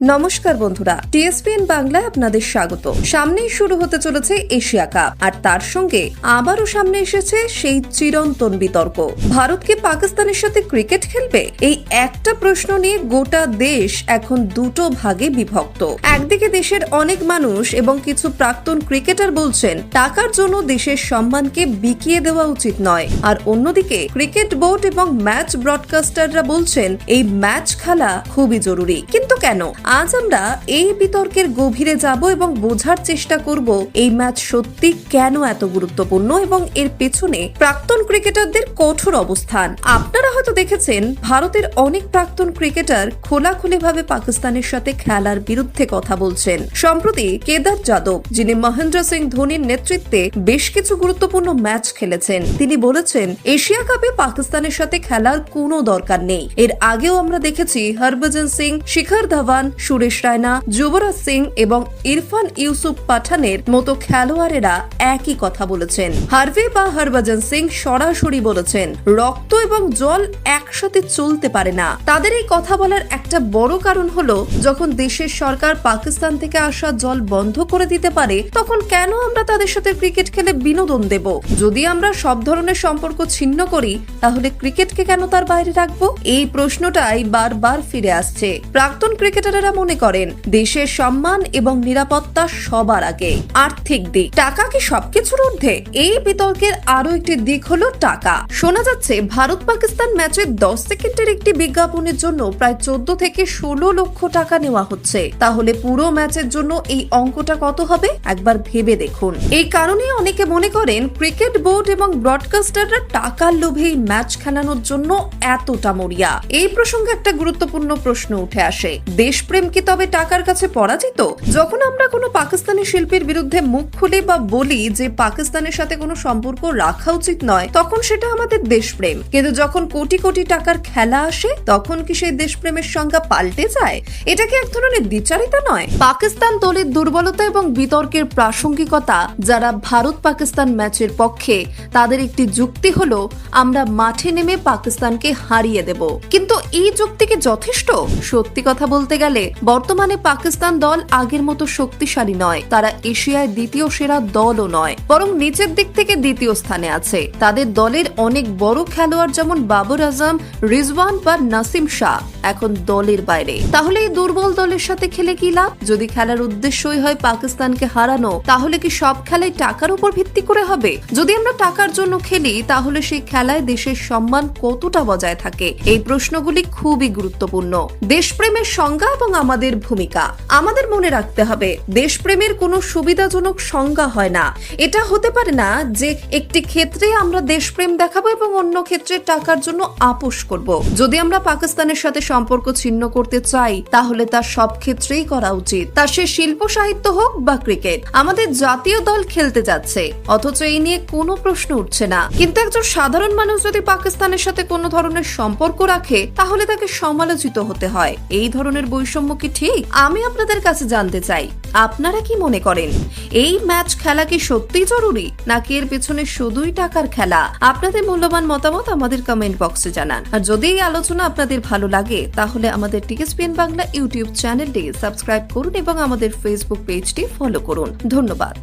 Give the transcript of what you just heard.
নমস্কার বন্ধুরা, টিএসপিএন বাংলায় আপনাদের স্বাগত। সামনেই শুরু হতে চলেছে এশিয়া কাপ, আর তার সঙ্গে আবারও সামনে এসেছে সেই চিরন্তন বিতর্ক, ভারত কি পাকিস্তানের সাথে ক্রিকেট খেলবে? এই একটা প্রশ্ন নিয়ে গোটা দেশ এখন দুটো ভাগে বিভক্ত। একদিকে দেশের অনেক মানুষ এবং কিছু প্রাক্তন ক্রিকেটার বলছেন টাকার জন্য দেশের সম্মানকে বিকিয়ে দেওয়া উচিত নয়, আর অন্যদিকে ক্রিকেট বোর্ড এবং ম্যাচ ব্রডকাস্টাররা বলছেন এই ম্যাচ খেলা খুবই জরুরি। কিন্তু কেন? আজ আমরা এই বিতর্কের গভীরে যাব এবং বোঝার চেষ্টা করব এই ম্যাচ সত্যি কেন এত গুরুত্বপূর্ণ এবং এর পেছনে প্রাক্তন ক্রিকেটারদের কঠোর অবস্থান। আপনারা হয়তো দেখেছেন ভারতের অনেক প্রাক্তন ক্রিকেটার খোলাখুলিভাবে পাকিস্তানের সাথে খেলার বিরুদ্ধে কথা বলছেন। সম্প্রতি কেদার যাদব, যিনি মহেন্দ্র সিং ধোনির নেতৃত্বে বেশ কিছু গুরুত্বপূর্ণ ম্যাচ খেলেছেন, তিনি বলেছেন এশিয়া কাপে পাকিস্তানের সাথে খেলার কোনো দরকার নেই। এর আগেও আমরা দেখেছি হরভজন সিং, শিখর ধাওয়ান, সুরেশ রায়না, যুবরাজ সিং এবং ইরফান ইউসুফ পাঠানের মতো খেলোয়াড়েরা একই কথা বলেছেন। হার্ভে বা হরভজন সিং সরাসরি বলেছেন রক্ত এবং জল একসাথে চলতে পারে না। তাদের এই কথা বলার একটা বড় কারণ হলো যখন দেশের সরকার পাকিস্তান থেকে আসা জল বন্ধ করে দিতে পারে, তখন কেন আমরা তাদের সাথে ক্রিকেট খেলে বিনোদন দেব? যদি আমরা সব ধরনের সম্পর্ক ছিন্ন করি, তাহলে ক্রিকেটকে কেন তার বাইরে রাখবো? এই প্রশ্নটাই বারবার ফিরে আসছে। প্রাক্তন ক্রিকেটাররা মনে করেন দেশের সম্মান এবং নিরাপত্তা সবার আগে। আর্থিক দিক, টাকা কি সবকিছুর ঊর্ধ্বে? এই বিতর্কের আরো একটি দিক হলো টাকা। শোনা যাচ্ছে ভারত পাকিস্তান ম্যাচের 10 সেকেন্ডের একটি বিজ্ঞাপনের জন্য প্রায় 14 থেকে 16 লক্ষ টাকা নেওয়া হচ্ছে। তাহলে পুরো ম্যাচের জন্য এই অঙ্কটা কত হবে একবার ভেবে দেখুন। এই কারণে অনেকে মনে করেন ক্রিকেট বোর্ড এবং ব্রডকাস্টাররা টাকার লোভে ম্যাচ খেলানোর জন্য এতটা মরিয়া। এই প্রসঙ্গে একটা গুরুত্বপূর্ণ প্রশ্ন উঠে আসে, দেশপ্রেম কি তবে টাকার কাছে পরাজিত? যখন আমরা কোনো পাকিস্তানি শিল্পীর বিরুদ্ধে মুখ খুলি বা বলি যে পাকিস্তানের সাথে কোনো সম্পর্ক রাখা উচিত নয়, তখন সেটা আমাদের দেশপ্রেম। কিন্তু যখন কোটি কোটি টাকার খেলা আসে, তখন কি সেই দেশপ্রেমের সংজ্ঞা পাল্টে যায়? এটা কি এক ধরনের দ্বিচারিতা নয়? পাকিস্তান দলের দুর্বলতা এবং বিতর্কের প্রাসঙ্গিকতা, যারা ভারত পাকিস্তান ম্যাচের পক্ষে, তাদের একটি যুক্তি হলো আমরা মাঠে নেমে পাকিস্তানকে হারিয়ে দেব। কিন্তু এই যুক্তি কি যথেষ্ট? সত্যি কথা বলতে গেলে বর্তমানে পাকিস্তান দল আগের মতো শক্তিশালী নয়। তারা এশিয়ায় দ্বিতীয় সেরা দলও নয়, বরং নিচের দিক থেকে দ্বিতীয় স্থানে আছে। তাদের দলের অনেক বড় খেলোয়াড় যেমন বাবর আজম, রিজওয়ান বা নাসিম শাহ এখন দলের বাইরে। তাহলে এই দুর্বল দলের সাথে খেলে কি লাভ? যদি খেলার উদ্দেশ্যই হয় পাকিস্তানকে হারানো, তাহলে কি সব খেলাই টাকার উপর ভিত্তি করে হবে? যদি আমরা টাকার জন্য খেলি, তাহলে সেই খেলায় দেশের সম্মান কতটা বজায় থাকে? এই প্রশ্নগুলি খুবই গুরুত্বপূর্ণ। দেশপ্রেমের সংজ্ঞা এবং আমাদের ভূমিকা আমাদের মনে রাখতে হবে। দেশপ্রেমের কোনো সুবিধাজনক সংজ্ঞা হয় না। এটা হতে পারে না যে একটি ক্ষেত্রে আমরা দেশপ্রেম দেখাবো এবং অন্য ক্ষেত্রে টাকার জন্য আপোষ করব। যদি আমরা পাকিস্তানের সাথে সম্পর্ক ছিন্ন করতে চাই, তাহলে তা সব ক্ষেত্রেই করা উচিত। তা সে শিল্প সাহিত্য হোক বা ক্রিকেট। আমাদের জাতীয় দল খেলতে যাচ্ছে, অথচ এই নিয়ে কোনো প্রশ্ন উঠছে না। কিন্তু একজন সাধারণ মানুষ যদি পাকিস্তানের সাথে কোনো ধরনের সম্পর্ক রাখে, তাহলে তাকে সমালোচিত হতে হয়। এই ধরনের বৈষম্য কি ঠিক? আমি আপনাদের কাছে জানতে চাই, আপনারা কি মনে করেন এই ম্যাচ খেলা কি সত্যিই জরুরি, নাকি এর পেছনে শুধুই টাকার খেলা? আপনাদের মূল্যবান মতামত আমাদের কমেন্ট বক্সে জানান। আর যদি এই আলোচনা আপনাদের ভালো লাগে, তাহলে আমাদের টিএসপিএন বাংলা ইউটিউব চ্যানেলটি সাবস্ক্রাইব করুন এবং আমাদের ফেসবুক পেজটি ফলো করুন। ধন্যবাদ।